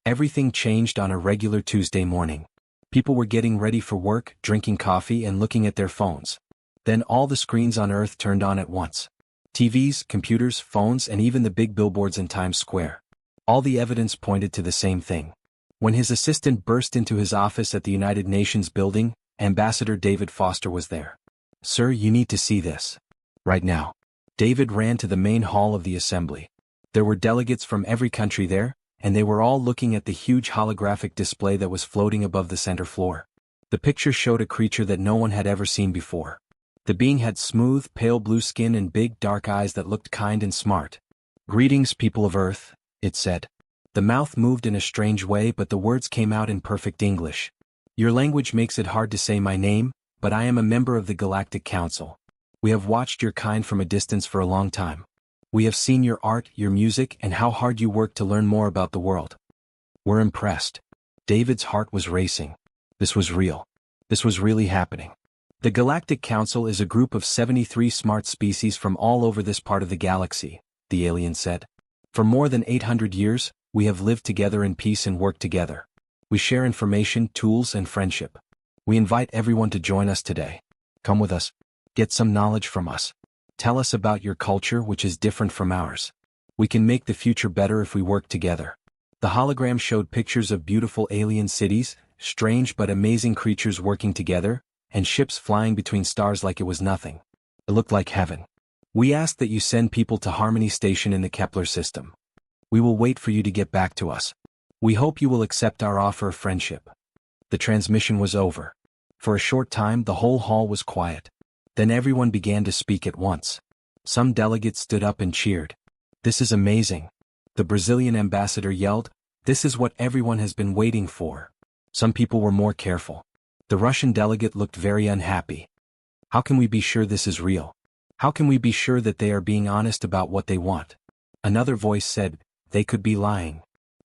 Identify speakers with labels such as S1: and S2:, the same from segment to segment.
S1: Everything changed on a regular Tuesday morning. People were getting ready for work, drinking coffee and looking at their phones. Then all the screens on Earth turned on at once. TVs, computers, phones, and even the big billboards in Times Square. All the evidence pointed to the same thing. When his assistant burst into his office at the United Nations building, Ambassador David Foster was there. "Sir, you need to see this. Right now." David ran to the main hall of the assembly. There were delegates from every country there, and they were all looking at the huge holographic display that was floating above the center floor. The picture showed a creature that no one had ever seen before. The being had smooth, pale blue skin and big, dark eyes that looked kind and smart. "Greetings, people of Earth," it said. The mouth moved in a strange way, but the words came out in perfect English. "Your language makes it hard to say my name, but I am a member of the Galactic Council. We have watched your kind from a distance for a long time. We have seen your art, your music, and how hard you work to learn more about the world. We're impressed." David's heart was racing. This was real. This was really happening. The Galactic Council is a group of 73 smart species from all over this part of the galaxy, the alien said. "For more than 800 years, we have lived together in peace and worked together. We share information, tools, and friendship. We invite everyone to join us today. Come with us. Get some knowledge from us. Tell us about your culture, which is different from ours. We can make the future better if we work together." The hologram showed pictures of beautiful alien cities, strange but amazing creatures working together, and ships flying between stars like it was nothing. It looked like heaven. "We ask that you send people to Harmony Station in the Kepler system. We will wait for you to get back to us. We hope you will accept our offer of friendship." The transmission was over. For a short time the whole hall was quiet. Then everyone began to speak at once. Some delegates stood up and cheered. "This is amazing." The Brazilian ambassador yelled, "This is what everyone has been waiting for." Some people were more careful. The Russian delegate looked very unhappy. "How can we be sure this is real? How can we be sure that they are being honest about what they want?" Another voice said, "They could be lying.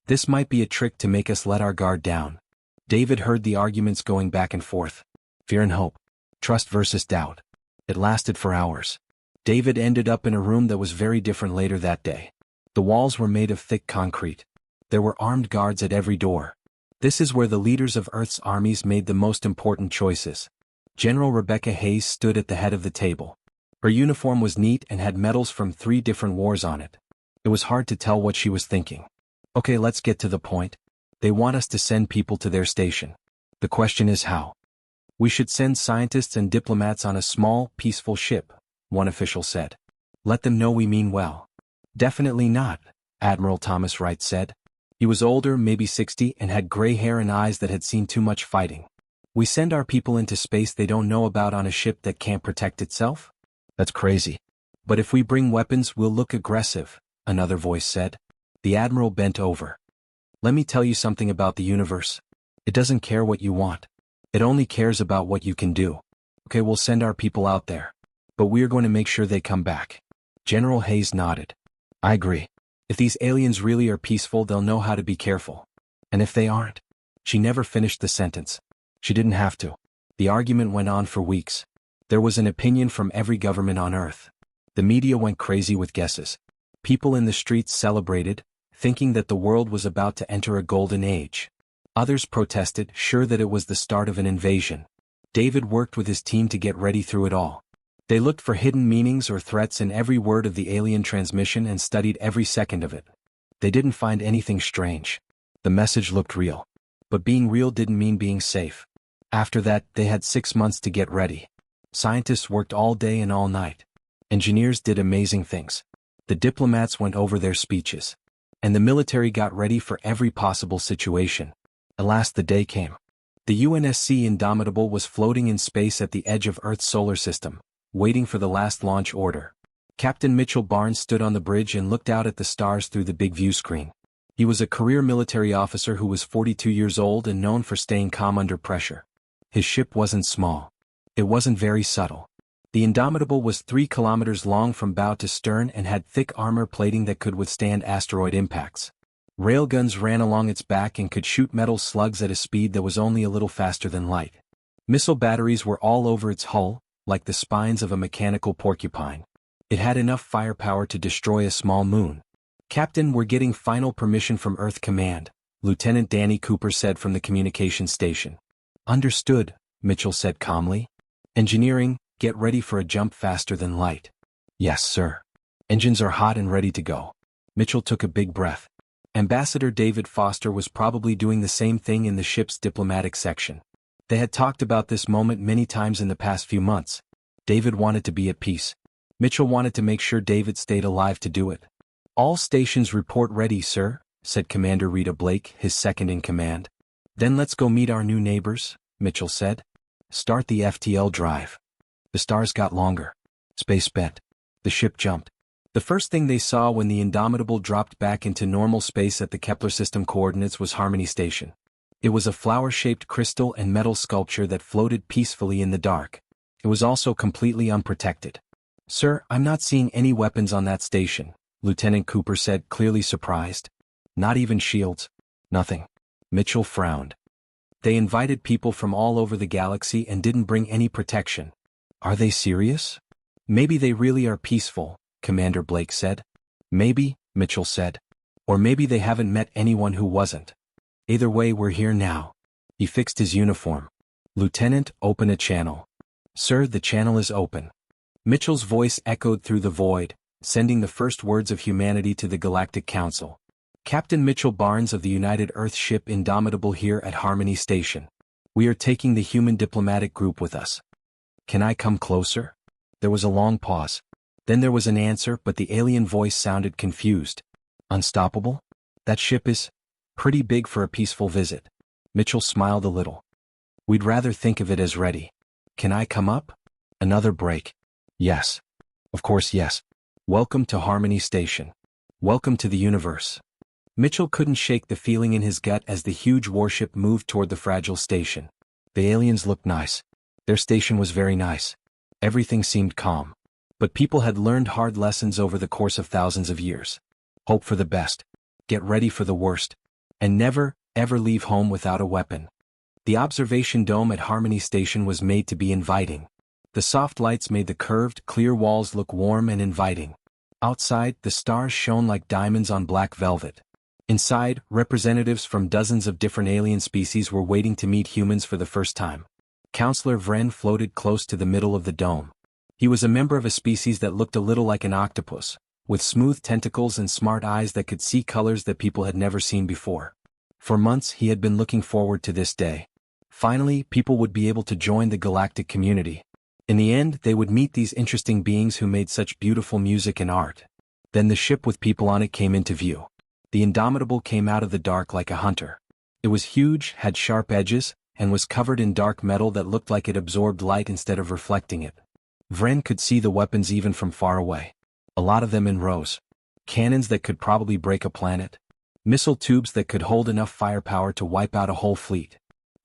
S1: This might be a trick to make us let our guard down." David heard the arguments going back and forth. Fear and hope. Trust versus doubt. It lasted for hours. David ended up in a room that was very different later that day. The walls were made of thick concrete. There were armed guards at every door. This is where the leaders of Earth's armies made the most important choices. General Rebecca Hayes stood at the head of the table. Her uniform was neat and had medals from 3 different wars on it. It was hard to tell what she was thinking. "Okay, let's get to the point. They want us to send people to their station. The question is how. We should send scientists and diplomats on a small, peaceful ship," one official said. "Let them know we mean well." "Definitely not," Admiral Thomas Wright said. He was older, maybe 60, and had gray hair and eyes that had seen too much fighting. "We send our people into space they don't know about on a ship that can't protect itself? That's crazy." "But if we bring weapons, we'll look aggressive," another voice said. The admiral bent over. "Let me tell you something about the universe. It doesn't care what you want. It only cares about what you can do. Okay, we'll send our people out there. But we are going to make sure they come back." General Hayes nodded. "I agree. If these aliens really are peaceful, they'll know how to be careful. And if they aren't..." She never finished the sentence. She didn't have to. The argument went on for weeks. There was an opinion from every government on Earth. The media went crazy with guesses. People in the streets celebrated, thinking that the world was about to enter a golden age. Others protested, sure that it was the start of an invasion. David worked with his team to get ready through it all. They looked for hidden meanings or threats in every word of the alien transmission and studied every second of it. They didn't find anything strange. The message looked real. But being real didn't mean being safe. After that, they had 6 months to get ready. Scientists worked all day and all night. Engineers did amazing things. The diplomats went over their speeches. And the military got ready for every possible situation. Alas, the day came. The UNSC Indomitable was floating in space at the edge of Earth's solar system, waiting for the last launch order. Captain Mitchell Barnes stood on the bridge and looked out at the stars through the big view screen. He was a career military officer who was 42 years old and known for staying calm under pressure. His ship wasn't small. It wasn't very subtle. The Indomitable was 3 kilometers long from bow to stern and had thick armor plating that could withstand asteroid impacts. Railguns ran along its back and could shoot metal slugs at a speed that was only a little faster than light. Missile batteries were all over its hull, like the spines of a mechanical porcupine. It had enough firepower to destroy a small moon. "Captain, we're getting final permission from Earth Command," Lieutenant Danny Cooper said from the communications station. Understood, Mitchell said calmly. Engineering, get ready for a jump faster than light. Yes, sir. Engines are hot and ready to go. Mitchell took a big breath. Ambassador David Foster was probably doing the same thing in the ship's diplomatic section. They had talked about this moment many times in the past few months. David wanted to be at peace. Mitchell wanted to make sure David stayed alive to do it. All stations report ready, sir, said Commander Rita Blake, his second in command. Then let's go meet our new neighbors, Mitchell said. Start the FTL drive. The stars got longer. Space bent. The ship jumped. The first thing they saw when the Indomitable dropped back into normal space at the Kepler system coordinates was Harmony Station. It was a flower-shaped crystal and metal sculpture that floated peacefully in the dark. It was also completely unprotected. Sir, I'm not seeing any weapons on that station, Lieutenant Cooper said, clearly surprised. Not even shields. Nothing. Mitchell frowned. They invited people from all over the galaxy and didn't bring any protection. Are they serious? Maybe they really are peaceful, Commander Blake said. Maybe, Mitchell said. Or maybe they haven't met anyone who wasn't. Either way, we're here now. He fixed his uniform. Lieutenant, open a channel. Sir, the channel is open. Mitchell's voice echoed through the void, sending the first words of humanity to the Galactic Council. Captain Mitchell Barnes of the United Earth ship Indomitable here at Harmony Station. We are taking the human diplomatic group with us. Can I come closer? There was a long pause. Then there was an answer, but the alien voice sounded confused. Unstoppable? That ship is pretty big for a peaceful visit. Mitchell smiled a little. We'd rather think of it as ready. Can I come up? Another break. Yes. Of course, yes. Welcome to Harmony Station. Welcome to the universe. Mitchell couldn't shake the feeling in his gut as the huge warship moved toward the fragile station. The aliens looked nice. Their station was very nice. Everything seemed calm. But people had learned hard lessons over the course of thousands of years. Hope for the best. Get ready for the worst. And never, ever leave home without a weapon. The observation dome at Harmony Station was made to be inviting. The soft lights made the curved, clear walls look warm and inviting. Outside, the stars shone like diamonds on black velvet. Inside, representatives from dozens of different alien species were waiting to meet humans for the first time. Counselor Vren floated close to the middle of the dome. He was a member of a species that looked a little like an octopus, with smooth tentacles and smart eyes that could see colors that people had never seen before. For months he had been looking forward to this day. Finally, people would be able to join the galactic community. In the end, they would meet these interesting beings who made such beautiful music and art. Then the ship with people on it came into view. The Indomitable came out of the dark like a hunter. It was huge, had sharp edges, and was covered in dark metal that looked like it absorbed light instead of reflecting it. Vren could see the weapons even from far away. A lot of them in rows. Cannons that could probably break a planet. Missile tubes that could hold enough firepower to wipe out a whole fleet.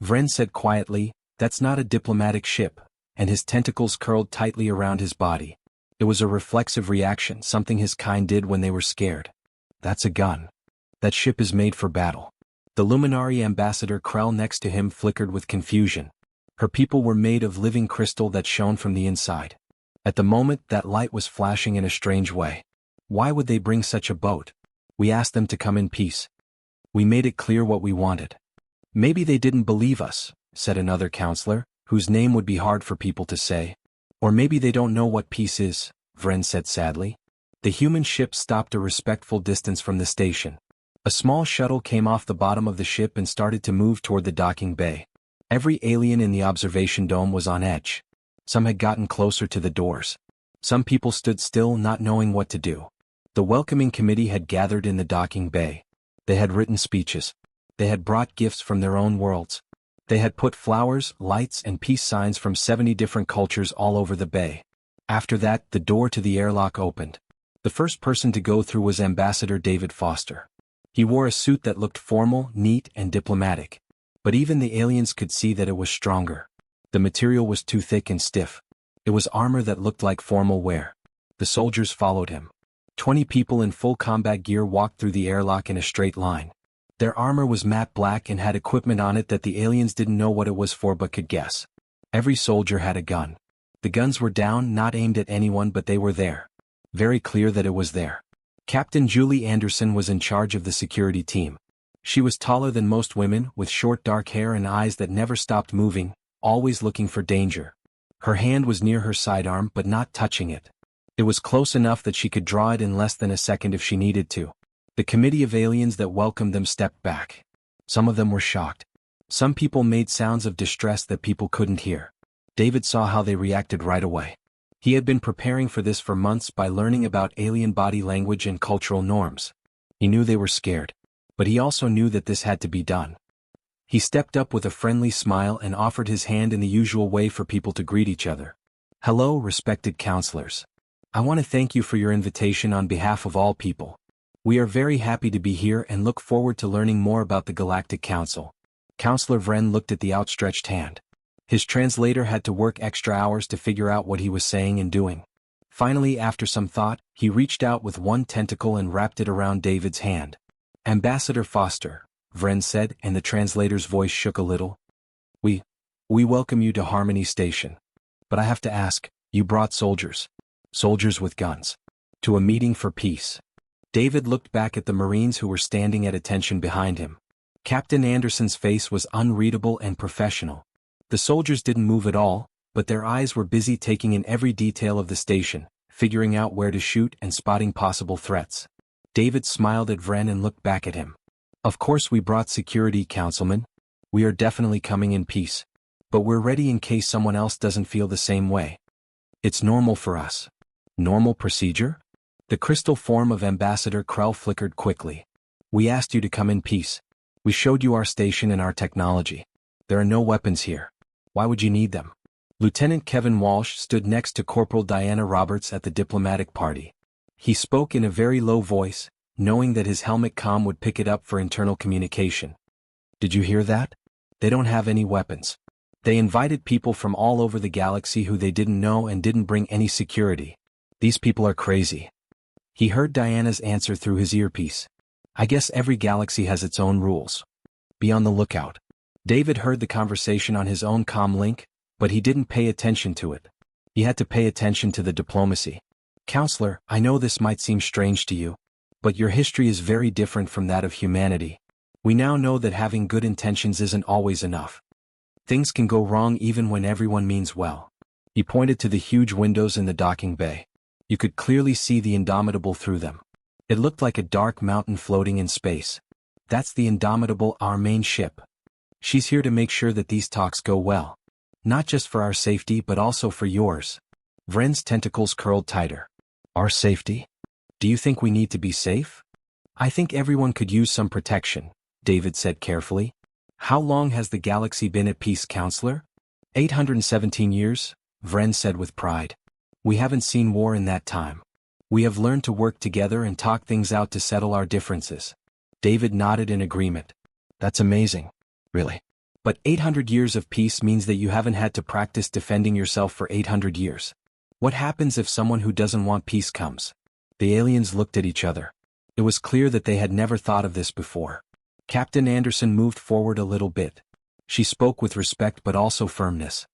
S1: Vren said quietly, "That's not a diplomatic ship," and his tentacles curled tightly around his body. It was a reflexive reaction, something his kind did when they were scared. "That's a gun. That ship is made for battle." The Luminary Ambassador Krell next to him flickered with confusion. Her people were made of living crystal that shone from the inside. At the moment, that light was flashing in a strange way. Why would they bring such a boat? We asked them to come in peace. We made it clear what we wanted. Maybe they didn't believe us, said another counselor, whose name would be hard for people to say. Or maybe they don't know what peace is, Vren said sadly. The human ship stopped a respectful distance from the station. A small shuttle came off the bottom of the ship and started to move toward the docking bay. Every alien in the observation dome was on edge. Some had gotten closer to the doors. Some people stood still, not knowing what to do. The welcoming committee had gathered in the docking bay. They had written speeches. They had brought gifts from their own worlds. They had put flowers, lights, and peace signs from 70 different cultures all over the bay. After that, the door to the airlock opened. The first person to go through was Ambassador David Foster. He wore a suit that looked formal, neat, and diplomatic. But even the aliens could see that it was stronger. The material was too thick and stiff. It was armor that looked like formal wear. The soldiers followed him. 20 people in full combat gear walked through the airlock in a straight line. Their armor was matte black and had equipment on it that the aliens didn't know what it was for but could guess. Every soldier had a gun. The guns were down, not aimed at anyone, but they were there. Very clear that it was there. Captain Julie Anderson was in charge of the security team. She was taller than most women, with short dark hair and eyes that never stopped moving, always looking for danger. Her hand was near her sidearm but not touching it. It was close enough that she could draw it in less than a second if she needed to. The committee of aliens that welcomed them stepped back. Some of them were shocked. Some people made sounds of distress that people couldn't hear. David saw how they reacted right away. He had been preparing for this for months by learning about alien body language and cultural norms. He knew they were scared, but he also knew that this had to be done. He stepped up with a friendly smile and offered his hand in the usual way for people to greet each other. Hello, respected counselors. I want to thank you for your invitation on behalf of all people. We are very happy to be here and look forward to learning more about the Galactic Council. Counselor Vren looked at the outstretched hand. His translator had to work extra hours to figure out what he was saying and doing. Finally, after some thought, he reached out with one tentacle and wrapped it around David's hand. Ambassador Foster, Vren said, and the translator's voice shook a little. We welcome you to Harmony Station. But I have to ask, you brought soldiers. Soldiers with guns. To a meeting for peace. David looked back at the Marines who were standing at attention behind him. Captain Anderson's face was unreadable and professional. The soldiers didn't move at all, but their eyes were busy taking in every detail of the station, figuring out where to shoot and spotting possible threats. David smiled at Vren and looked back at him. Of course we brought security, Councilman. We are definitely coming in peace. But we're ready in case someone else doesn't feel the same way. It's normal for us. Normal procedure? The crystal form of Ambassador Krell flickered quickly. We asked you to come in peace. We showed you our station and our technology. There are no weapons here. Why would you need them? Lieutenant Kevin Walsh stood next to Corporal Diana Roberts at the diplomatic party. He spoke in a very low voice, knowing that his helmet comm would pick it up for internal communication. Did you hear that? They don't have any weapons. They invited people from all over the galaxy who they didn't know and didn't bring any security. These people are crazy. He heard Diana's answer through his earpiece. I guess every galaxy has its own rules. Be on the lookout. David heard the conversation on his own comm link, but he didn't pay attention to it. He had to pay attention to the diplomacy. Counselor, I know this might seem strange to you, but your history is very different from that of humanity. We now know that having good intentions isn't always enough. Things can go wrong even when everyone means well. He pointed to the huge windows in the docking bay. You could clearly see the Indomitable through them. It looked like a dark mountain floating in space. That's the Indomitable, our main ship. She's here to make sure that these talks go well. Not just for our safety but also for yours. Vren's tentacles curled tighter. Our safety? Do you think we need to be safe? I think everyone could use some protection, David said carefully. How long has the galaxy been at peace, Counselor? 817 years, Vren said with pride. We haven't seen war in that time. We have learned to work together and talk things out to settle our differences. David nodded in agreement. That's amazing. Really. But 800 years of peace means that you haven't had to practice defending yourself for 800 years. What happens if someone who doesn't want peace comes? The aliens looked at each other. It was clear that they had never thought of this before. Captain Anderson moved forward a little bit. She spoke with respect but also firmness.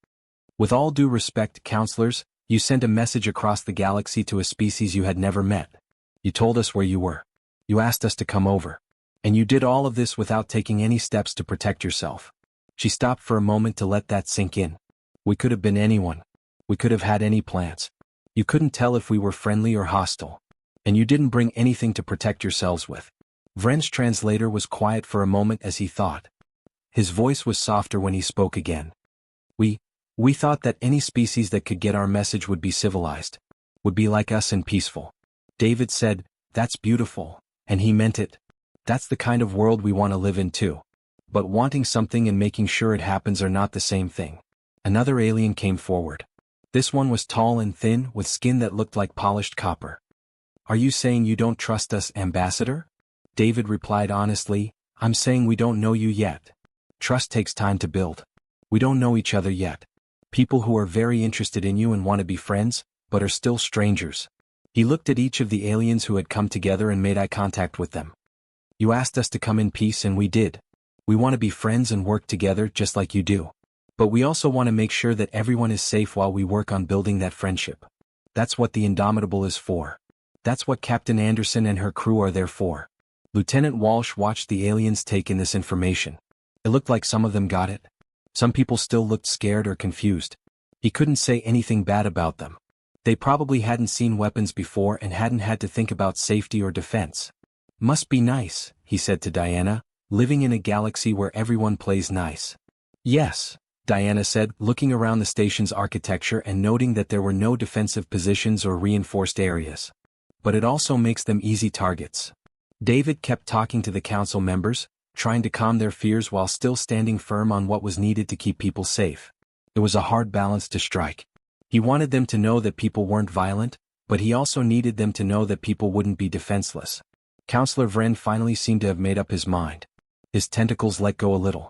S1: With all due respect, counselors, you sent a message across the galaxy to a species you had never met. You told us where you were. You asked us to come over. And you did all of this without taking any steps to protect yourself. She stopped for a moment to let that sink in. We could have been anyone. We could have had any plans. You couldn't tell if we were friendly or hostile. And you didn't bring anything to protect yourselves with. Vren's translator was quiet for a moment as he thought. His voice was softer when he spoke again. We thought that any species that could get our message would be civilized, would be like us and peaceful. David said, that's beautiful, and he meant it. That's the kind of world we want to live in too. But wanting something and making sure it happens are not the same thing. Another alien came forward. This one was tall and thin, with skin that looked like polished copper. Are you saying you don't trust us, Ambassador? David replied honestly, I'm saying we don't know you yet. Trust takes time to build. We don't know each other yet. People who are very interested in you and want to be friends, but are still strangers. He looked at each of the aliens who had come together and made eye contact with them. You asked us to come in peace and we did. We want to be friends and work together just like you do. But we also want to make sure that everyone is safe while we work on building that friendship. That's what the Indomitable is for. That's what Captain Anderson and her crew are there for. Lieutenant Walsh watched the aliens take in this information. It looked like some of them got it. Some people still looked scared or confused. He couldn't say anything bad about them. They probably hadn't seen weapons before and hadn't had to think about safety or defense. Must be nice, he said to Diana, living in a galaxy where everyone plays nice. Yes, Diana said, looking around the station's architecture and noting that there were no defensive positions or reinforced areas. But it also makes them easy targets. David kept talking to the council members, trying to calm their fears while still standing firm on what was needed to keep people safe. It was a hard balance to strike. He wanted them to know that people weren't violent, but he also needed them to know that people wouldn't be defenseless. Counselor Vren finally seemed to have made up his mind. His tentacles let go a little.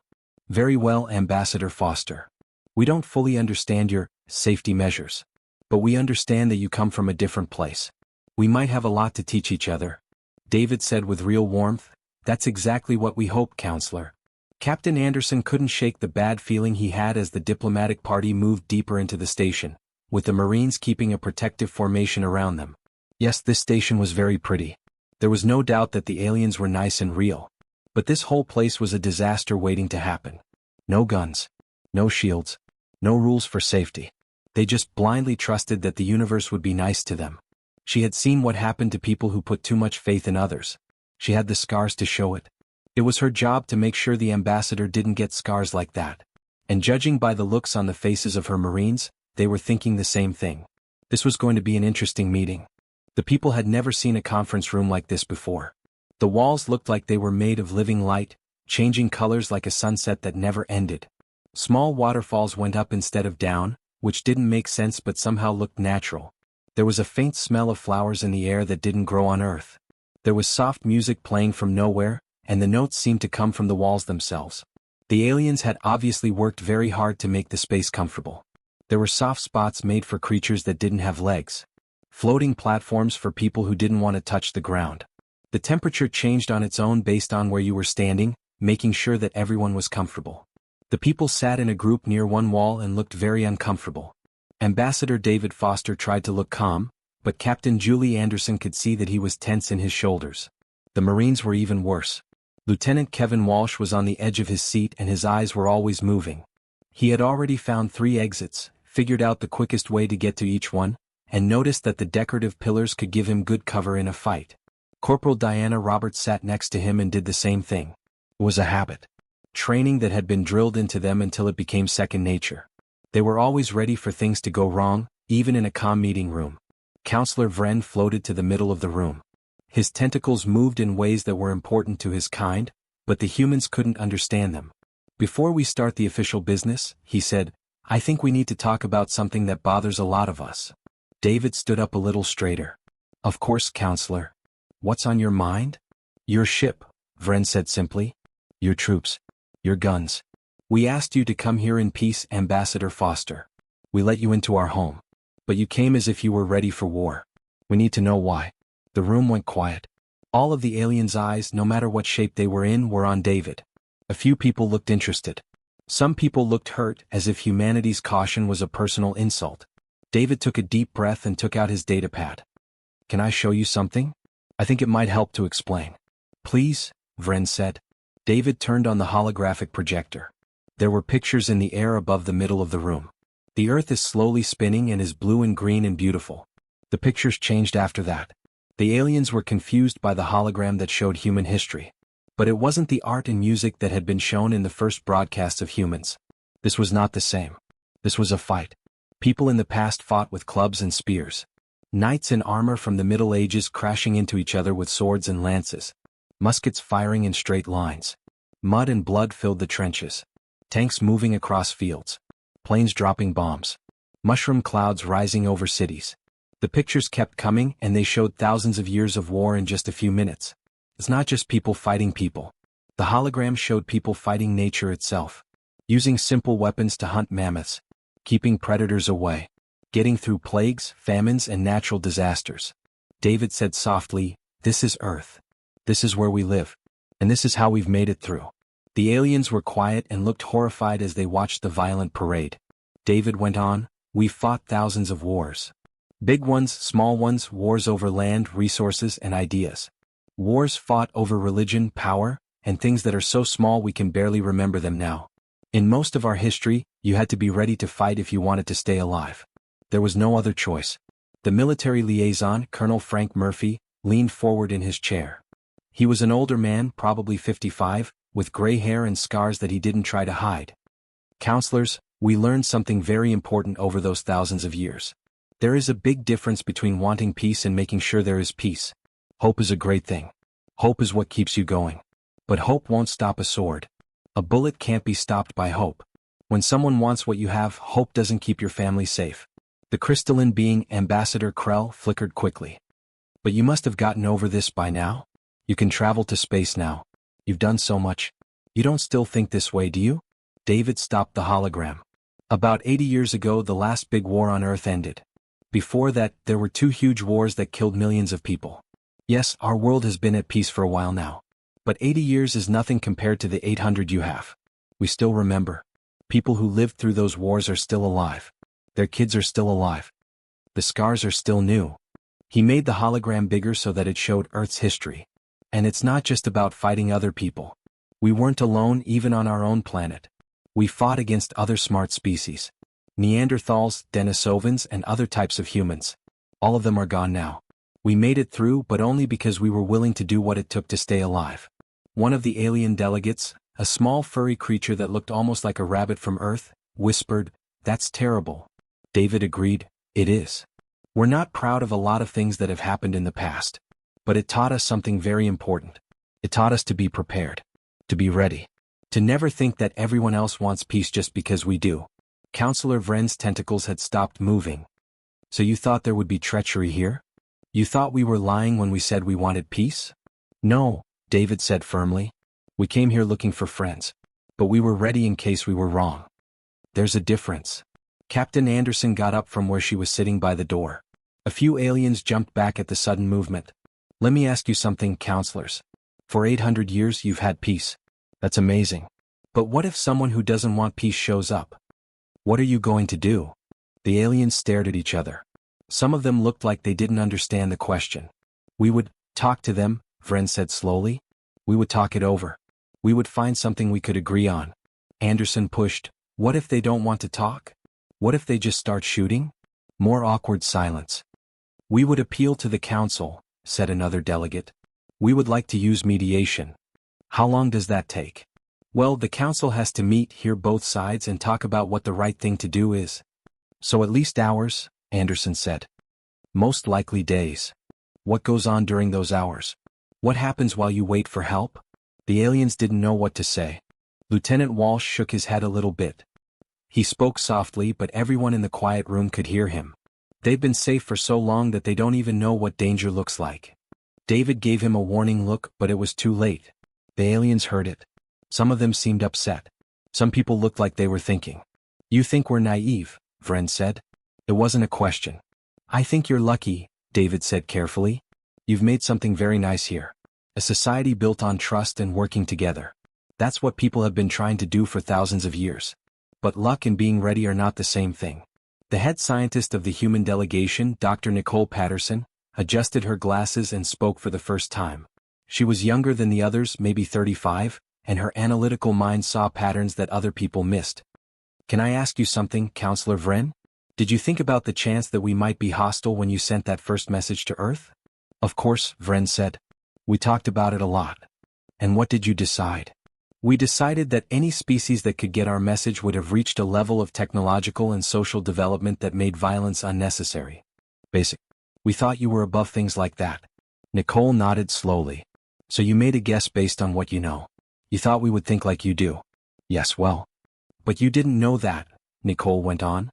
S1: Very well, Ambassador Foster. We don't fully understand your safety measures. But we understand that you come from a different place. We might have a lot to teach each other. David said with real warmth. That's exactly what we hope, Counselor. Captain Anderson couldn't shake the bad feeling he had as the diplomatic party moved deeper into the station, with the Marines keeping a protective formation around them. Yes, this station was very pretty. There was no doubt that the aliens were nice and real. But this whole place was a disaster waiting to happen. No guns. No shields. No rules for safety. They just blindly trusted that the universe would be nice to them. She had seen what happened to people who put too much faith in others. She had the scars to show it. It was her job to make sure the ambassador didn't get scars like that. And judging by the looks on the faces of her Marines, they were thinking the same thing. This was going to be an interesting meeting. The people had never seen a conference room like this before. The walls looked like they were made of living light, changing colors like a sunset that never ended. Small waterfalls went up instead of down, which didn't make sense but somehow looked natural. There was a faint smell of flowers in the air that didn't grow on Earth. There was soft music playing from nowhere, and the notes seemed to come from the walls themselves. The aliens had obviously worked very hard to make the space comfortable. There were soft spots made for creatures that didn't have legs. Floating platforms for people who didn't want to touch the ground. The temperature changed on its own based on where you were standing, making sure that everyone was comfortable. The people sat in a group near one wall and looked very uncomfortable. Ambassador David Foster tried to look calm, but Captain Julie Anderson could see that he was tense in his shoulders. The Marines were even worse. Lieutenant Kevin Walsh was on the edge of his seat and his eyes were always moving. He had already found 3 exits, figured out the quickest way to get to each one, and noticed that the decorative pillars could give him good cover in a fight. Corporal Diana Roberts sat next to him and did the same thing. It was a habit. Training that had been drilled into them until it became second nature. They were always ready for things to go wrong, even in a calm meeting room. Counselor Vren floated to the middle of the room. His tentacles moved in ways that were important to his kind, but the humans couldn't understand them. Before we start the official business, he said, I think we need to talk about something that bothers a lot of us. David stood up a little straighter. Of course, Counselor. What's on your mind? Your ship, Vren said simply. Your troops. Your guns. We asked you to come here in peace, Ambassador Foster. We let you into our home. But you came as if you were ready for war. We need to know why. The room went quiet. All of the aliens' eyes, no matter what shape they were in, were on David. A few people looked interested. Some people looked hurt, as if humanity's caution was a personal insult. David took a deep breath and took out his datapad. Can I show you something? I think it might help to explain. Please, Vren said. David turned on the holographic projector. There were pictures in the air above the middle of the room. The Earth is slowly spinning and is blue and green and beautiful. The pictures changed after that. The aliens were confused by the hologram that showed human history. But it wasn't the art and music that had been shown in the first broadcasts of humans. This was not the same. This was a fight. People in the past fought with clubs and spears. Knights in armor from the Middle Ages crashing into each other with swords and lances. Muskets firing in straight lines. Mud and blood filled the trenches. Tanks moving across fields. Planes dropping bombs. Mushroom clouds rising over cities. The pictures kept coming and they showed thousands of years of war in just a few minutes. It's not just people fighting people. The hologram showed people fighting nature itself. Using simple weapons to hunt mammoths. Keeping predators away. Getting through plagues, famines, and natural disasters. David said softly, "This is Earth. This is where we live. And this is how we've made it through." The aliens were quiet and looked horrified as they watched the violent parade. David went on, "We've fought thousands of wars. Big ones, small ones, wars over land, resources, and ideas. Wars fought over religion, power, and things that are so small we can barely remember them now. In most of our history, you had to be ready to fight if you wanted to stay alive. There was no other choice. The military liaison, Colonel Frank Murphy, leaned forward in his chair. He was an older man, probably 55, with gray hair and scars that he didn't try to hide. Counselors, we learned something very important over those thousands of years. There is a big difference between wanting peace and making sure there is peace. Hope is a great thing. Hope is what keeps you going. But hope won't stop a sword. A bullet can't be stopped by hope. When someone wants what you have, hope doesn't keep your family safe. The crystalline being, Ambassador Krell, flickered quickly. But you must have gotten over this by now? You can travel to space now. You've done so much. You don't still think this way, do you? David stopped the hologram. About 80 years ago, the last big war on Earth ended. Before that, there were 2 huge wars that killed millions of people. Yes, our world has been at peace for a while now. But 80 years is nothing compared to the 800 you have. We still remember. People who lived through those wars are still alive. Their kids are still alive. The scars are still new. He made the hologram bigger so that it showed Earth's history. And it's not just about fighting other people. We weren't alone even on our own planet. We fought against other smart species. Neanderthals, Denisovans, and other types of humans. All of them are gone now. We made it through, but only because we were willing to do what it took to stay alive. One of the alien delegates, a small furry creature that looked almost like a rabbit from Earth, whispered, "That's terrible." David agreed, "It is. We're not proud of a lot of things that have happened in the past. But it taught us something very important. It taught us to be prepared. To be ready. To never think that everyone else wants peace just because we do." Counselor Vren's tentacles had stopped moving. "So you thought there would be treachery here? You thought we were lying when we said we wanted peace?" "No," David said firmly. "We came here looking for friends. But we were ready in case we were wrong." "There's a difference." Captain Anderson got up from where she was sitting by the door. A few aliens jumped back at the sudden movement. "Let me ask you something, counselors. For 800 years you've had peace. That's amazing. But what if someone who doesn't want peace shows up? What are you going to do?" The aliens stared at each other. Some of them looked like they didn't understand the question. "We would talk to them," Vren said slowly. "We would talk it over. We would find something we could agree on." Anderson pushed, "What if they don't want to talk? What if they just start shooting?" More awkward silence. "We would appeal to the council," said another delegate. "We would like to use mediation." "How long does that take?" "Well, the council has to meet, hear both sides, and talk about what the right thing to do is." "So at least hours," Anderson said. "Most likely days." "What goes on during those hours? What happens while you wait for help?" The aliens didn't know what to say. Lieutenant Walsh shook his head a little bit. He spoke softly, but everyone in the quiet room could hear him. "They've been safe for so long that they don't even know what danger looks like." David gave him a warning look, but it was too late. The aliens heard it. Some of them seemed upset. Some people looked like they were thinking. "You think we're naive," Vren said. It wasn't a question. "I think you're lucky," David said carefully. "You've made something very nice here. A society built on trust and working together. That's what people have been trying to do for thousands of years. But luck and being ready are not the same thing." The head scientist of the human delegation, Dr. Nicole Patterson, adjusted her glasses and spoke for the first time. She was younger than the others, maybe 35, and her analytical mind saw patterns that other people missed. "Can I ask you something, Counselor Vren? Did you think about the chance that we might be hostile when you sent that first message to Earth?" "Of course," Vren said. "We talked about it a lot." "And what did you decide?" "We decided that any species that could get our message would have reached a level of technological and social development that made violence unnecessary. Basic. We thought you were above things like that." Nicole nodded slowly. "So you made a guess based on what you know. You thought we would think like you do." "Yes, well. But you didn't know that," Nicole went on.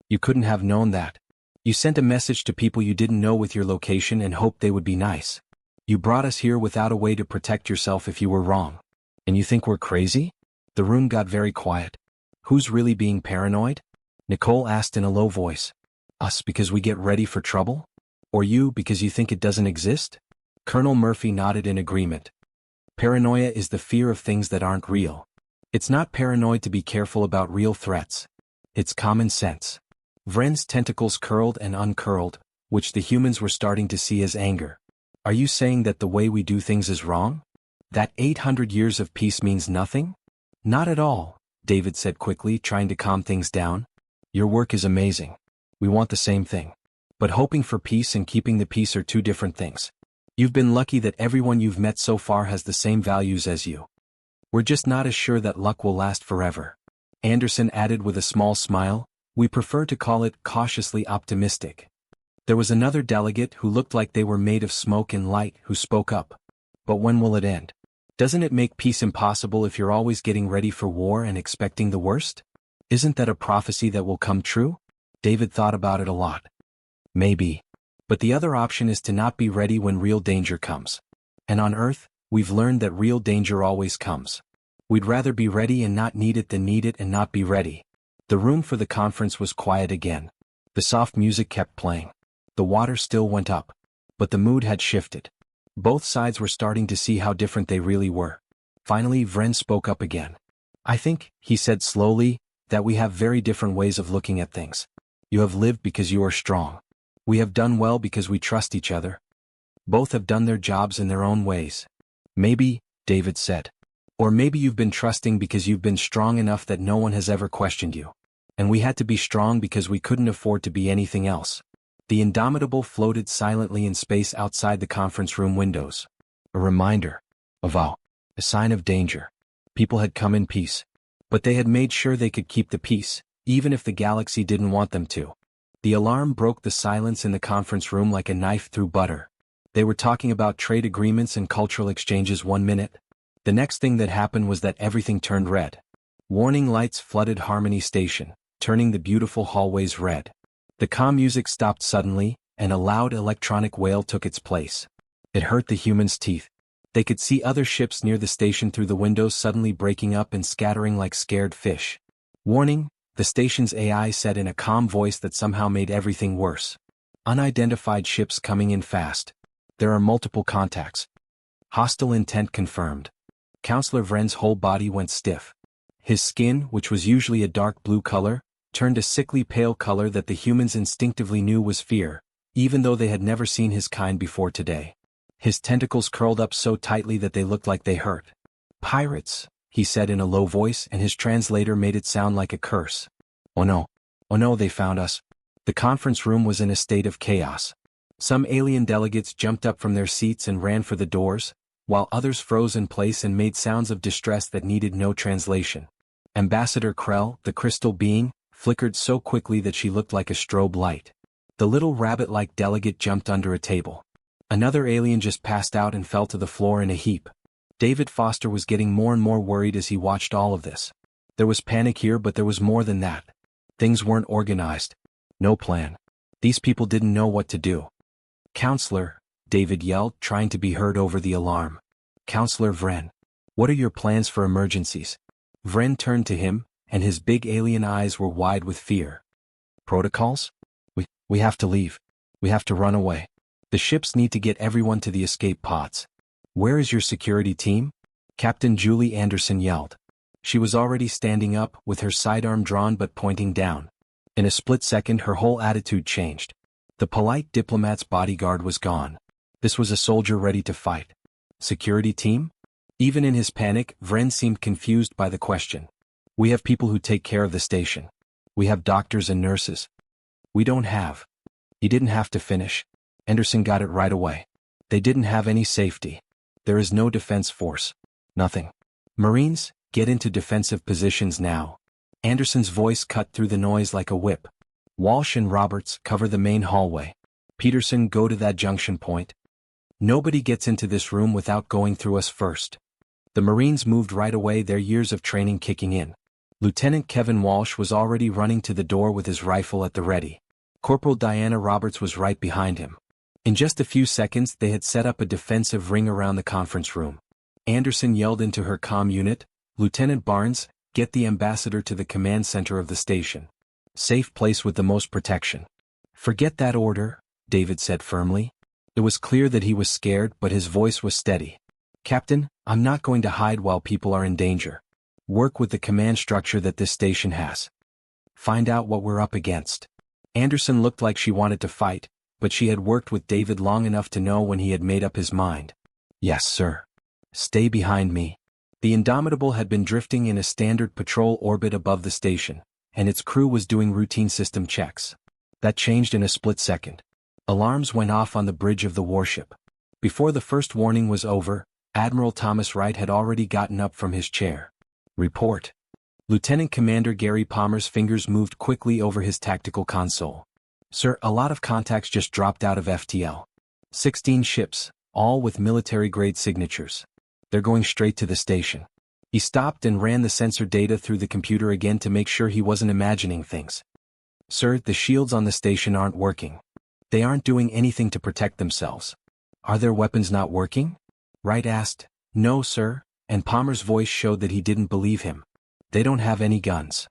S1: "You couldn't have known that. You sent a message to people you didn't know with your location and hoped they would be nice. You brought us here without a way to protect yourself if you were wrong. And you think we're crazy?" The room got very quiet. "Who's really being paranoid?" Nicole asked in a low voice. "Us because we get ready for trouble? Or you because you think it doesn't exist?" Colonel Murphy nodded in agreement. "Paranoia is the fear of things that aren't real. It's not paranoid to be careful about real threats. It's common sense." Vren's tentacles curled and uncurled, which the humans were starting to see as anger. Are you saying that the way we do things is wrong? That 800 years of peace means nothing? Not at all, David said quickly, trying to calm things down. Your work is amazing. We want the same thing. But hoping for peace and keeping the peace are two different things. You've been lucky that everyone you've met so far has the same values as you. We're just not as sure that luck will last forever. Anderson added with a small smile, we prefer to call it cautiously optimistic. There was another delegate who looked like they were made of smoke and light who spoke up. But when will it end? Doesn't it make peace impossible if you're always getting ready for war and expecting the worst? Isn't that a prophecy that will come true? David thought about it a lot. Maybe. But the other option is to not be ready when real danger comes. And on Earth, we've learned that real danger always comes. We'd rather be ready and not need it than need it and not be ready. The room for the conference was quiet again. The soft music kept playing. The water still went up. But the mood had shifted. Both sides were starting to see how different they really were. Finally, Vren spoke up again. I think, he said slowly, that we have very different ways of looking at things. You have lived because you are strong. We have done well because we trust each other. Both have done their jobs in their own ways. Maybe, David said. Or maybe you've been trusting because you've been strong enough that no one has ever questioned you. And we had to be strong because we couldn't afford to be anything else. The Indomitable floated silently in space outside the conference room windows. A reminder. A sign of danger. People had come in peace. But they had made sure they could keep the peace, even if the galaxy didn't want them to. The alarm broke the silence in the conference room like a knife through butter. They were talking about trade agreements and cultural exchanges 1 minute. The next thing that happened was that everything turned red. Warning lights flooded Harmony Station, turning the beautiful hallways red. The comm music stopped suddenly, and a loud electronic wail took its place. It hurt the humans' teeth. They could see other ships near the station through the windows suddenly breaking up and scattering like scared fish. Warning, the station's AI said in a calm voice that somehow made everything worse. Unidentified ships coming in fast. There are multiple contacts. Hostile intent confirmed. Counselor Vren's whole body went stiff. His skin, which was usually a dark blue color, turned a sickly pale color that the humans instinctively knew was fear, even though they had never seen his kind before today. His tentacles curled up so tightly that they looked like they hurt. Pirates, he said in a low voice, and his translator made it sound like a curse. Oh no, they found us. The conference room was in a state of chaos. Some alien delegates jumped up from their seats and ran for the doors, while others froze in place and made sounds of distress that needed no translation. Ambassador Krell, the crystal being, flickered so quickly that she looked like a strobe light. The little rabbit-like delegate jumped under a table. Another alien just passed out and fell to the floor in a heap. David Foster was getting more and more worried as he watched all of this. There was panic here, but there was more than that. Things weren't organized. No plan. These people didn't know what to do. Counselor, David yelled, trying to be heard over the alarm. Counselor Vren. What are your plans for emergencies? Vren turned to him, and his big alien eyes were wide with fear. Protocols? We have to leave. We have to run away. The ships need to get everyone to the escape pods. Where is your security team? Captain Julie Anderson yelled. She was already standing up, with her sidearm drawn but pointing down. In a split second her whole attitude changed. The polite diplomat's bodyguard was gone. This was a soldier ready to fight. Security team? Even in his panic, Vren seemed confused by the question. We have people who take care of the station. We have doctors and nurses. We don't have. He didn't have to finish. Anderson got it right away. They didn't have any safety. There is no defense force. Nothing. Marines, get into defensive positions now. Anderson's voice cut through the noise like a whip. Walsh and Roberts, cover the main hallway. Peterson, go to that junction point. Nobody gets into this room without going through us first. The Marines moved right away, their years of training kicking in. Lieutenant Kevin Walsh was already running to the door with his rifle at the ready. Corporal Diana Roberts was right behind him. In just a few seconds they had set up a defensive ring around the conference room. Anderson yelled into her comm unit, Lieutenant Barnes, get the ambassador to the command center of the station. Safe place with the most protection. Forget that order, David said firmly. It was clear that he was scared, but his voice was steady. Captain, I'm not going to hide while people are in danger. Work with the command structure that this station has. Find out what we're up against. Anderson looked like she wanted to fight, but she had worked with David long enough to know when he had made up his mind. Yes, sir. Stay behind me. The Indomitable had been drifting in a standard patrol orbit above the station, and its crew was doing routine system checks. That changed in a split second. Alarms went off on the bridge of the warship. Before the first warning was over, Admiral Thomas Wright had already gotten up from his chair. Report. Lieutenant Commander Gary Palmer's fingers moved quickly over his tactical console. Sir, a lot of contacts just dropped out of FTL. 16 ships, all with military-grade signatures. They're going straight to the station. He stopped and ran the sensor data through the computer again to make sure he wasn't imagining things. Sir, the shields on the station aren't working. They aren't doing anything to protect themselves. Are their weapons not working? Wright asked. No, sir, and Palmer's voice showed that he didn't believe him. They don't have any guns.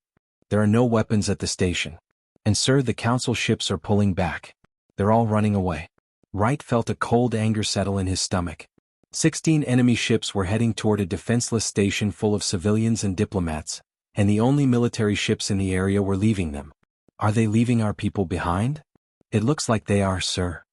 S1: There are no weapons at the station. And sir, the council ships are pulling back. They're all running away. Wright felt a cold anger settle in his stomach. 16 enemy ships were heading toward a defenseless station full of civilians and diplomats, and the only military ships in the area were leaving them. Are they leaving our people behind? It looks like they are, sir.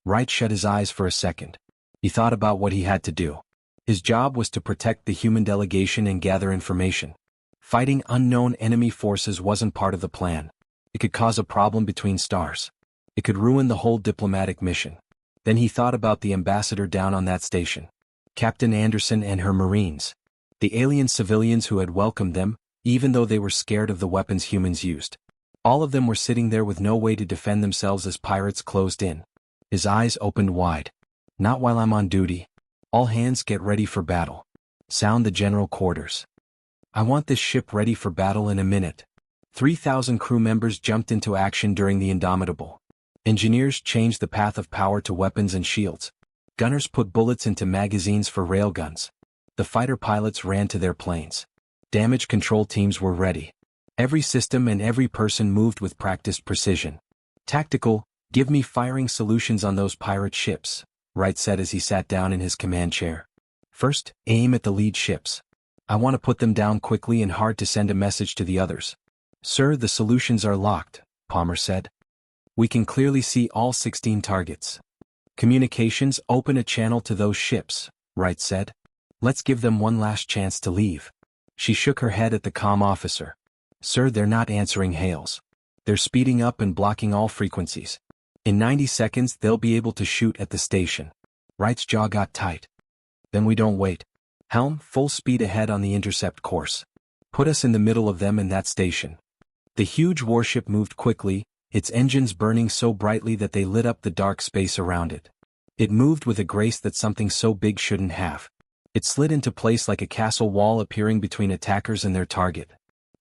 S1: Wright shut his eyes for a second. He thought about what he had to do. His job was to protect the human delegation and gather information. Fighting unknown enemy forces wasn't part of the plan. It could cause a problem between stars. It could ruin the whole diplomatic mission. Then he thought about the ambassador down on that station. Captain Anderson and her Marines. The alien civilians who had welcomed them, even though they were scared of the weapons humans used. All of them were sitting there with no way to defend themselves as pirates closed in. His eyes opened wide. Not while I'm on duty. All hands get ready for battle. Sound the general quarters. I want this ship ready for battle in a minute. 3,000 crew members jumped into action during the Indomitable. Engineers changed the path of power to weapons and shields. Gunners put bullets into magazines for railguns. The fighter pilots ran to their planes. Damage control teams were ready. Every system and every person moved with practiced precision. Tactical, give me firing solutions on those pirate ships, Wright said as he sat down in his command chair. First, aim at the lead ships. I want to put them down quickly and hard to send a message to the others. Sir, the solutions are locked, Palmer said. We can clearly see all 16 targets. Communications open a channel to those ships, Wright said. Let's give them one last chance to leave. She shook her head at the comm officer. Sir, they're not answering hails. They're speeding up and blocking all frequencies. In 90 seconds they'll be able to shoot at the station. Wright's jaw got tight. Then we don't wait. Helm, full speed ahead on the intercept course. Put us in the middle of them in that station. The huge warship moved quickly, its engines burning so brightly that they lit up the dark space around it. It moved with a grace that something so big shouldn't have. It slid into place like a castle wall appearing between attackers and their target.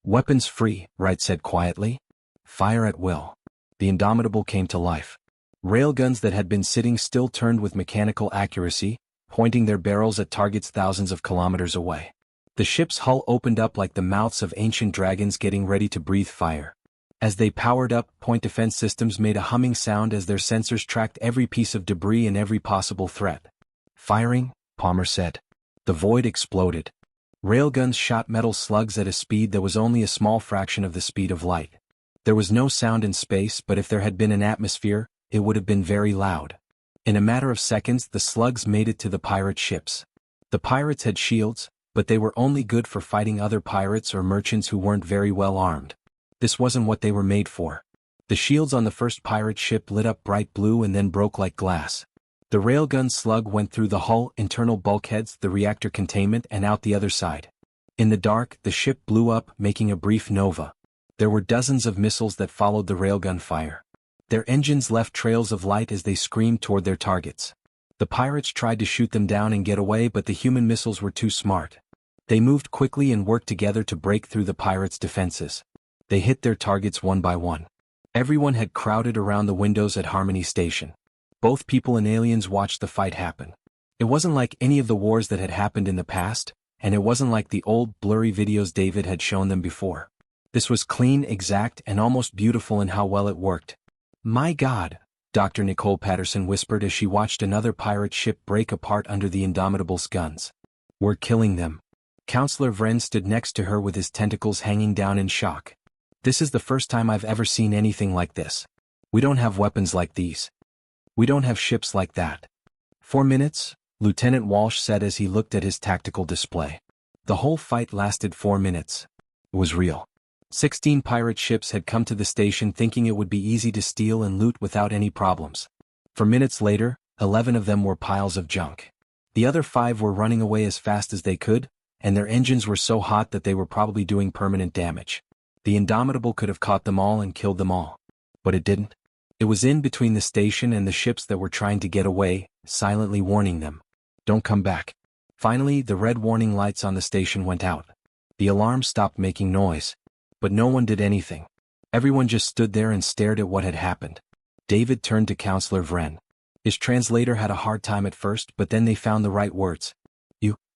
S1: Weapons free, Wright said quietly. Fire at will. The Indomitable came to life. Railguns that had been sitting still turned with mechanical accuracy, pointing their barrels at targets thousands of kilometers away. The ship's hull opened up like the mouths of ancient dragons getting ready to breathe fire. As they powered up, point defense systems made a humming sound as their sensors tracked every piece of debris and every possible threat. Firing, Palmer said. The void exploded. Railguns shot metal slugs at a speed that was only a small fraction of the speed of light. There was no sound in space, but if there had been an atmosphere, it would have been very loud. In a matter of seconds, the slugs made it to the pirate ships. The pirates had shields, but they were only good for fighting other pirates or merchants who weren't very well armed. This wasn't what they were made for. The shields on the first pirate ship lit up bright blue and then broke like glass. The railgun slug went through the hull, internal bulkheads, the reactor containment, and out the other side. In the dark, the ship blew up, making a brief nova. There were dozens of missiles that followed the railgun fire. Their engines left trails of light as they screamed toward their targets. The pirates tried to shoot them down and get away, but the human missiles were too smart. They moved quickly and worked together to break through the pirates' defenses. They hit their targets one by one. Everyone had crowded around the windows at Harmony Station. Both people and aliens watched the fight happen. It wasn't like any of the wars that had happened in the past, and it wasn't like the old, blurry videos David had shown them before. This was clean, exact, and almost beautiful in how well it worked. My God, Dr. Nicole Patterson whispered as she watched another pirate ship break apart under the Indomitable's guns. We're killing them. Counselor Vren stood next to her with his tentacles hanging down in shock. This is the first time I've ever seen anything like this. We don't have weapons like these. We don't have ships like that. 4 minutes, Lieutenant Walsh said as he looked at his tactical display. The whole fight lasted 4 minutes. It was real. 16 pirate ships had come to the station thinking it would be easy to steal and loot without any problems. For minutes later, 11 of them were piles of junk. The other 5 were running away as fast as they could, and their engines were so hot that they were probably doing permanent damage. The Indomitable could have caught them all and killed them all. But it didn't. It was in between the station and the ships that were trying to get away, silently warning them. Don't come back. Finally, the red warning lights on the station went out. The alarm stopped making noise. But no one did anything. Everyone just stood there and stared at what had happened. David turned to Counselor Vren. His translator had a hard time at first, but then they found the right words.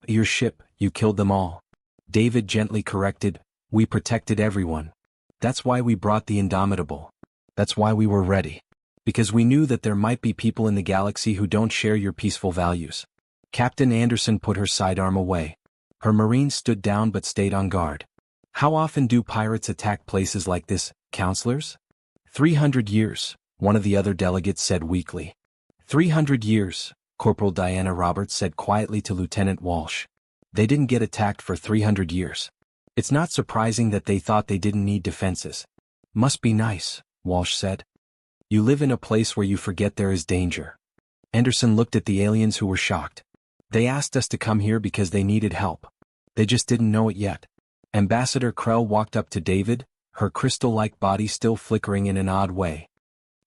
S1: Your ship, you killed them all. David gently corrected, we protected everyone. That's why we brought the Indomitable. That's why we were ready. Because we knew that there might be people in the galaxy who don't share your peaceful values. Captain Anderson put her sidearm away. Her Marines stood down but stayed on guard. How often do pirates attack places like this, counselors? 300 years, one of the other delegates said weakly. 300 years, Corporal Diana Roberts said quietly to Lieutenant Walsh. They didn't get attacked for 300 years. It's not surprising that they thought they didn't need defenses. Must be nice, Walsh said. You live in a place where you forget there is danger. Anderson looked at the aliens who were shocked. They asked us to come here because they needed help. They just didn't know it yet. Ambassador Krell walked up to David, her crystal-like body still flickering in an odd way.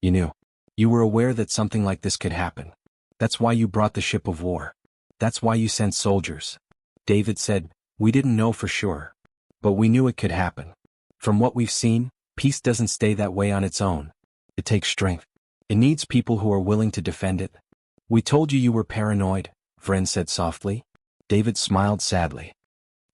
S1: You knew. You were aware that something like this could happen. That's why you brought the ship of war. That's why you sent soldiers. David said, we didn't know for sure. But we knew it could happen. From what we've seen, peace doesn't stay that way on its own. It takes strength. It needs people who are willing to defend it. We told you you were paranoid, Vren said softly. David smiled sadly.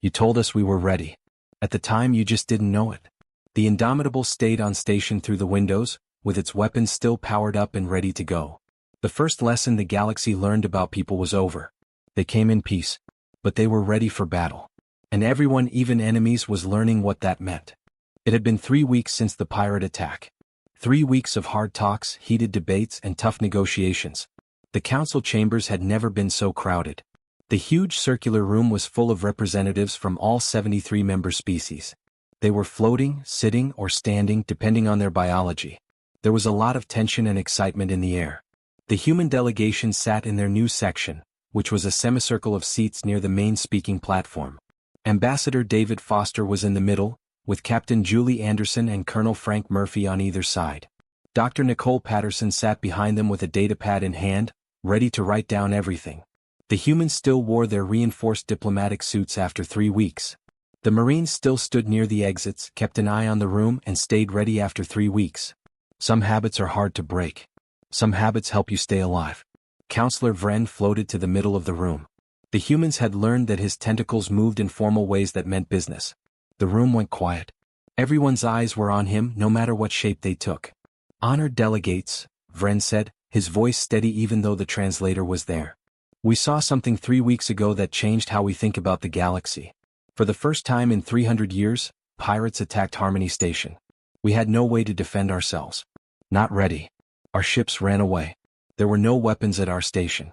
S1: You told us we were ready. At the time you just didn't know it. The Indomitable stayed on station through the windows, with its weapons still powered up and ready to go. The first lesson the galaxy learned about people was over. They came in peace. But they were ready for battle. And everyone, even enemies, was learning what that meant. It had been 3 weeks since the pirate attack. 3 weeks of hard talks, heated debates, and tough negotiations. The council chambers had never been so crowded. The huge circular room was full of representatives from all 73 member species. They were floating, sitting, or standing depending on their biology. There was a lot of tension and excitement in the air. The human delegation sat in their new section, which was a semicircle of seats near the main speaking platform. Ambassador David Foster was in the middle, with Captain Julie Anderson and Colonel Frank Murphy on either side. Dr. Nicole Patterson sat behind them with a datapad in hand, ready to write down everything. The humans still wore their reinforced diplomatic suits after 3 weeks. The Marines still stood near the exits, kept an eye on the room, and stayed ready after 3 weeks. Some habits are hard to break. Some habits help you stay alive. Counselor Vren floated to the middle of the room. The humans had learned that his tentacles moved in formal ways that meant business. The room went quiet. Everyone's eyes were on him, no matter what shape they took. Honored delegates, Vren said, his voice steady even though the translator was there. We saw something 3 weeks ago that changed how we think about the galaxy. For the first time in 300 years, pirates attacked Harmony Station. We had no way to defend ourselves. Not ready. Our ships ran away. There were no weapons at our station.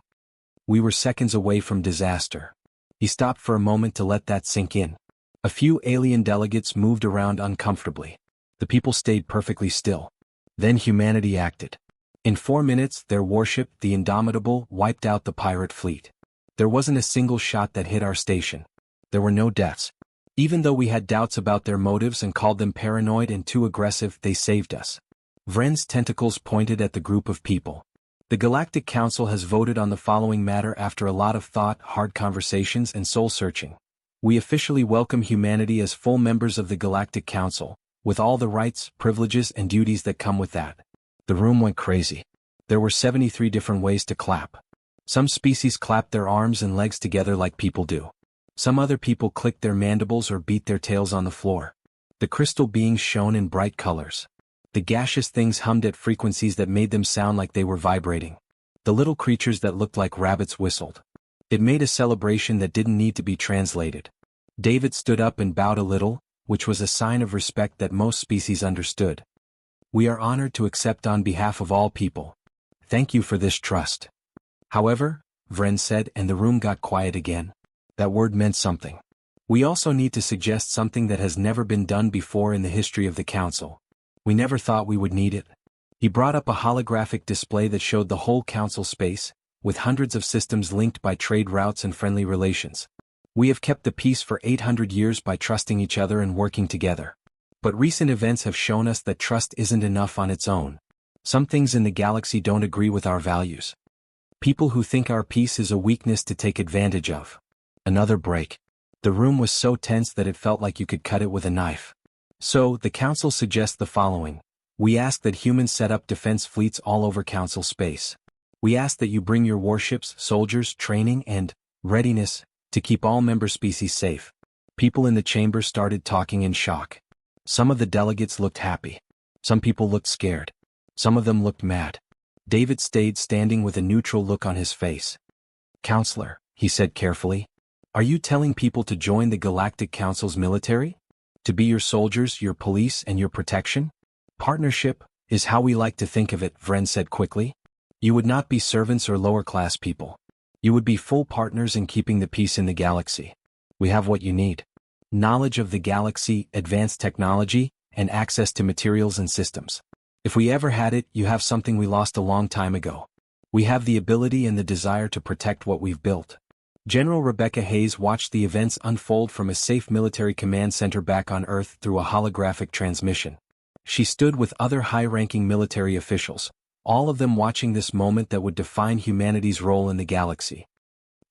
S1: We were seconds away from disaster. He stopped for a moment to let that sink in. A few alien delegates moved around uncomfortably. The people stayed perfectly still. Then humanity acted. In 4 minutes, their warship, the Indomitable, wiped out the pirate fleet. There wasn't a single shot that hit our station. There were no deaths. Even though we had doubts about their motives and called them paranoid and too aggressive, they saved us. Vren's tentacles pointed at the group of people. The Galactic Council has voted on the following matter after a lot of thought, hard conversations, and soul-searching. We officially welcome humanity as full members of the Galactic Council, with all the rights, privileges, and duties that come with that. The room went crazy. There were 73 different ways to clap. Some species clapped their arms and legs together like people do. Some other people clicked their mandibles or beat their tails on the floor. The crystal beings shone in bright colors. The gaseous things hummed at frequencies that made them sound like they were vibrating. The little creatures that looked like rabbits whistled. It made a celebration that didn't need to be translated. David stood up and bowed a little, which was a sign of respect that most species understood. We are honored to accept on behalf of all people. Thank you for this trust. However, Vren said, and the room got quiet again. That word meant something. We also need to suggest something that has never been done before in the history of the Council. We never thought we would need it. He brought up a holographic display that showed the whole Council space, with hundreds of systems linked by trade routes and friendly relations. We have kept the peace for 800 years by trusting each other and working together. But recent events have shown us that trust isn't enough on its own. Some things in the galaxy don't agree with our values. People who think our peace is a weakness to take advantage of. Another break. The room was so tense that it felt like you could cut it with a knife. So, the Council suggests the following. We ask that humans set up defense fleets all over Council space. We ask that you bring your warships, soldiers, training, and readiness to keep all member species safe. People in the chamber started talking in shock. Some of the delegates looked happy. Some people looked scared. Some of them looked mad. David stayed standing with a neutral look on his face. Counselor, he said carefully, are you telling people to join the Galactic Council's military? To be your soldiers, your police, and your protection? Partnership is how we like to think of it, Vren said quickly. You would not be servants or lower-class people. You would be full partners in keeping the peace in the galaxy. We have what you need. Knowledge of the galaxy, advanced technology, and access to materials and systems. If we ever had it, you have something we lost a long time ago. We have the ability and the desire to protect what we've built. General Rebecca Hayes watched the events unfold from a safe military command center back on Earth through a holographic transmission. She stood with other high-ranking military officials, all of them watching this moment that would define humanity's role in the galaxy.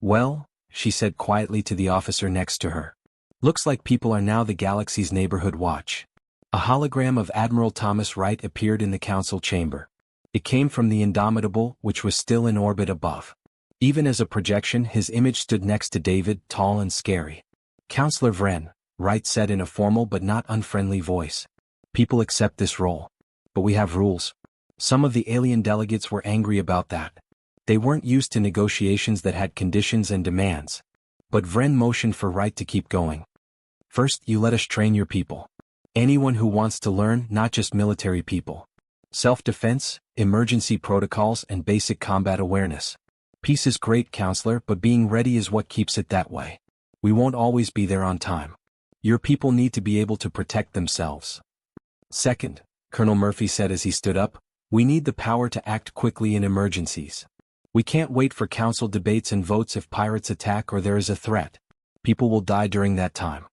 S1: Well, she said quietly to the officer next to her. Looks like people are now the galaxy's neighborhood watch. A hologram of Admiral Thomas Wright appeared in the council chamber. It came from the Indomitable, which was still in orbit above. Even as a projection, his image stood next to David, tall and scary. Counselor Vren, Wright said in a formal but not unfriendly voice. People accept this role. But we have rules. Some of the alien delegates were angry about that. They weren't used to negotiations that had conditions and demands. But Vren motioned for Wright to keep going. First, you let us train your people. Anyone who wants to learn, not just military people. Self-defense, emergency protocols, and basic combat awareness. Peace is great, Counselor, but being ready is what keeps it that way. We won't always be there on time. Your people need to be able to protect themselves. Second, Colonel Murphy said as he stood up, we need the power to act quickly in emergencies. We can't wait for council debates and votes if pirates attack or there is a threat. People will die during that time.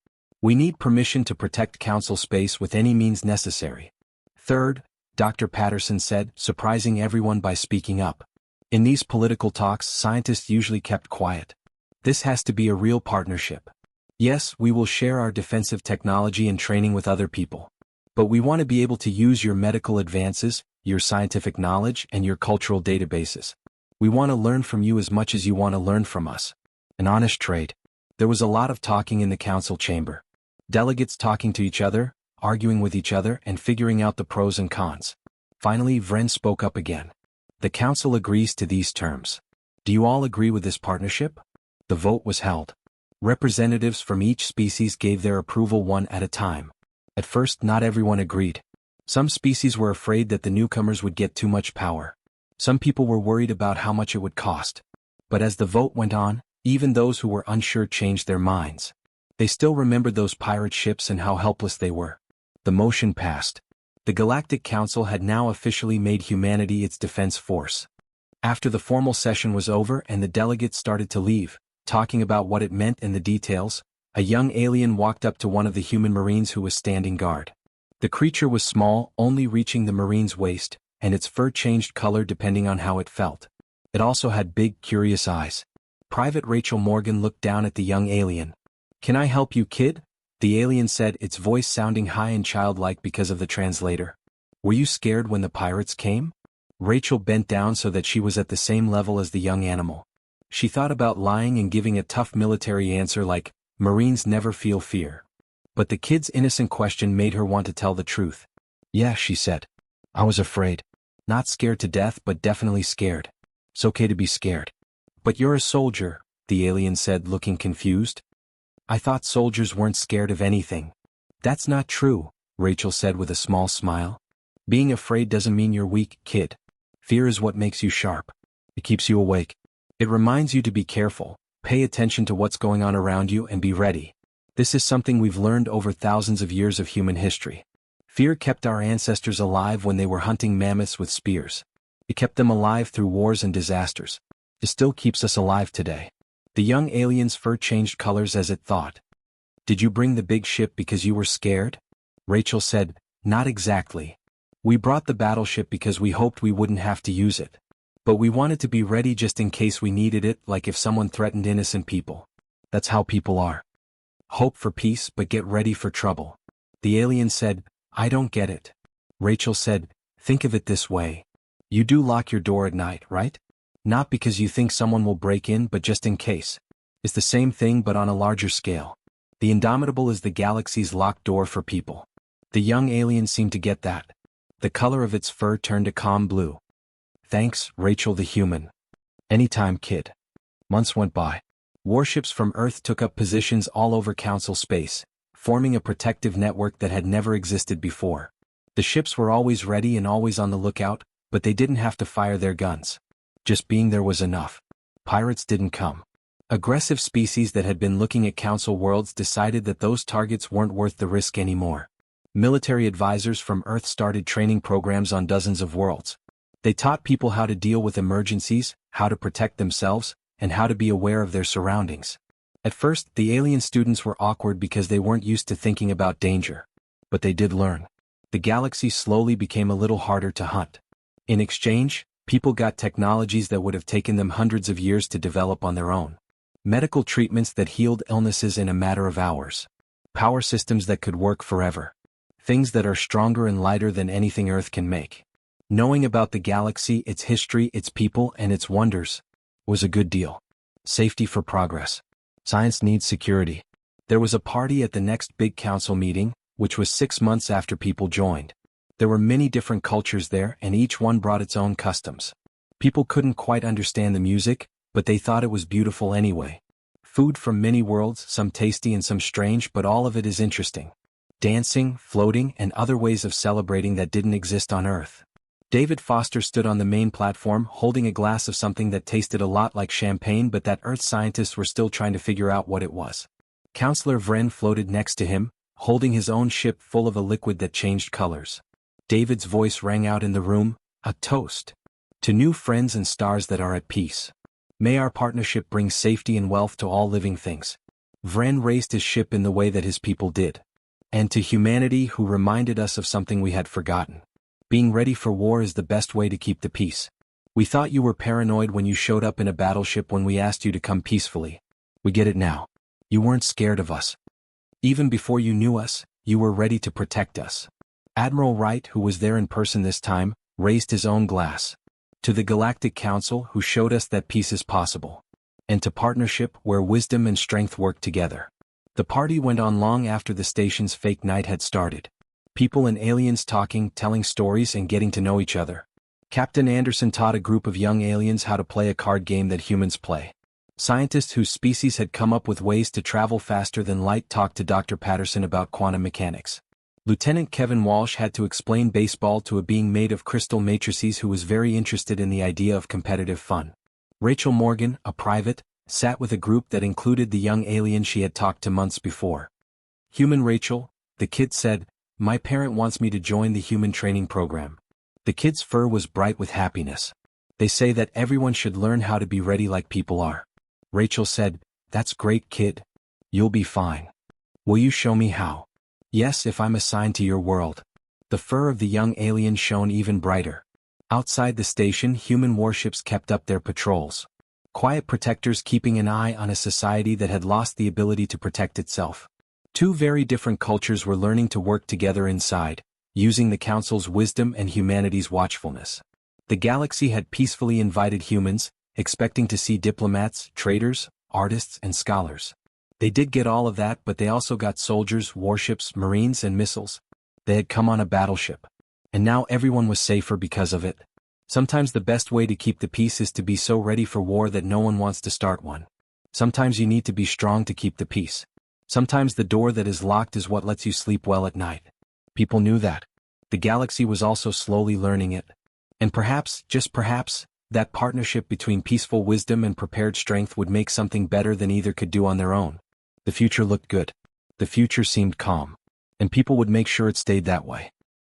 S1: We need permission to protect council space with any means necessary. Third, Dr. Patterson said, surprising everyone by speaking up. In these political talks, scientists usually kept quiet. This has to be a real partnership. Yes, we will share our defensive technology and training with other people. But we want to be able to use your medical advances, your scientific knowledge, and your cultural databases. We want to learn from you as much as you want to learn from us. An honest trade. There was a lot of talking in the council chamber. Delegates talking to each other, arguing with each other, and figuring out the pros and cons. Finally, Vren spoke up again. The council agrees to these terms. Do you all agree with this partnership? The vote was held. Representatives from each species gave their approval one at a time. At first, not everyone agreed. Some species were afraid that the newcomers would get too much power. Some people were worried about how much it would cost. But as the vote went on, even those who were unsure changed their minds. They still remembered those pirate ships and how helpless they were. The motion passed. The Galactic Council had now officially made humanity its defense force. After the formal session was over and the delegates started to leave, talking about what it meant and the details, a young alien walked up to one of the human Marines who was standing guard. The creature was small, only reaching the Marine's waist, and its fur changed color depending on how it felt. It also had big, curious eyes. Private Rachel Morgan looked down at the young alien. Can I help you, kid? The alien said, its voice sounding high and childlike because of the translator. Were you scared when the pirates came? Rachel bent down so that she was at the same level as the young animal. She thought about lying and giving a tough military answer like, Marines never feel fear. But the kid's innocent question made her want to tell the truth. Yeah, she said. I was afraid. Not scared to death, but definitely scared. It's okay to be scared. But you're a soldier, the alien said, looking confused. I thought soldiers weren't scared of anything. That's not true, Rachel said with a small smile. Being afraid doesn't mean you're weak, kid. Fear is what makes you sharp. It keeps you awake. It reminds you to be careful, pay attention to what's going on around you and be ready. This is something we've learned over thousands of years of human history. Fear kept our ancestors alive when they were hunting mammoths with spears. It kept them alive through wars and disasters. It still keeps us alive today. The young alien's fur changed colors as it thought. Did you bring the big ship because you were scared? Rachel said, not exactly. We brought the battleship because we hoped we wouldn't have to use it. But we wanted to be ready just in case we needed it, like if someone threatened innocent people. That's how people are. Hope for peace but get ready for trouble. The alien said, I don't get it. Rachel said, think of it this way. You do lock your door at night, right? Not because you think someone will break in but just in case. It's the same thing but on a larger scale. The Indomitable is the galaxy's locked door for people. The young alien seemed to get that. The color of its fur turned a calm blue. Thanks, Rachel the human. Anytime, kid. Months went by. Warships from Earth took up positions all over Council space, forming a protective network that had never existed before. The ships were always ready and always on the lookout, but they didn't have to fire their guns. Just being there was enough. Pirates didn't come. Aggressive species that had been looking at Council worlds decided that those targets weren't worth the risk anymore. Military advisors from Earth started training programs on dozens of worlds. They taught people how to deal with emergencies, how to protect themselves, and how to be aware of their surroundings. At first, the alien students were awkward because they weren't used to thinking about danger. But they did learn. The galaxy slowly became a little harder to hunt. In exchange, people got technologies that would have taken them hundreds of years to develop on their own. Medical treatments that healed illnesses in a matter of hours. Power systems that could work forever. Things that are stronger and lighter than anything Earth can make. Knowing about the galaxy, its history, its people, and its wonders was a good deal. Safety for progress. Science needs security. There was a party at the next big council meeting, which was 6 months after people joined. There were many different cultures there and each one brought its own customs. People couldn't quite understand the music, but they thought it was beautiful anyway. Food from many worlds, some tasty and some strange, but all of it is interesting. Dancing, floating, and other ways of celebrating that didn't exist on Earth. David Foster stood on the main platform holding a glass of something that tasted a lot like champagne but that Earth scientists were still trying to figure out what it was. Counselor Vren floated next to him, holding his own ship full of a liquid that changed colors. David's voice rang out in the room, a toast. To new friends and stars that are at peace. May our partnership bring safety and wealth to all living things. Vren raised his ship in the way that his people did. And to humanity who reminded us of something we had forgotten. Being ready for war is the best way to keep the peace. We thought you were paranoid when you showed up in a battleship when we asked you to come peacefully. We get it now. You weren't scared of us. Even before you knew us, you were ready to protect us. Admiral Wright, who was there in person this time, raised his own glass. To the Galactic Council, who showed us that peace is possible. And to partnership, where wisdom and strength work together. The party went on long after the station's fake night had started. People and aliens talking, telling stories and getting to know each other. Captain Anderson taught a group of young aliens how to play a card game that humans play. Scientists whose species had come up with ways to travel faster than light talked to Dr. Patterson about quantum mechanics. Lieutenant Kevin Walsh had to explain baseball to a being made of crystal matrices who was very interested in the idea of competitive fun. Rachel Morgan, a private, sat with a group that included the young alien she had talked to months before. Human Rachel, the kid said, my parent wants me to join the human training program. The kid's fur was bright with happiness. They say that everyone should learn how to be ready like people are. Rachel said, that's great, kid. You'll be fine. Will you show me how? Yes, if I'm assigned to your world. The fur of the young alien shone even brighter. Outside the station, human warships kept up their patrols. Quiet protectors keeping an eye on a society that had lost the ability to protect itself. Two very different cultures were learning to work together inside, using the Council's wisdom and humanity's watchfulness. The galaxy had peacefully invited humans, expecting to see diplomats, traders, artists, and scholars. They did get all of that, but they also got soldiers, warships, marines, and missiles. They had come on a battleship. And now everyone was safer because of it. Sometimes the best way to keep the peace is to be so ready for war that no one wants to start one. Sometimes you need to be strong to keep the peace. Sometimes the door that is locked is what lets you sleep well at night. People knew that. The galaxy was also slowly learning it. And perhaps, just perhaps, that partnership between peaceful wisdom and prepared strength would make something better than either could do on their own. The future looked good. The future seemed calm. And people would make sure it stayed that way.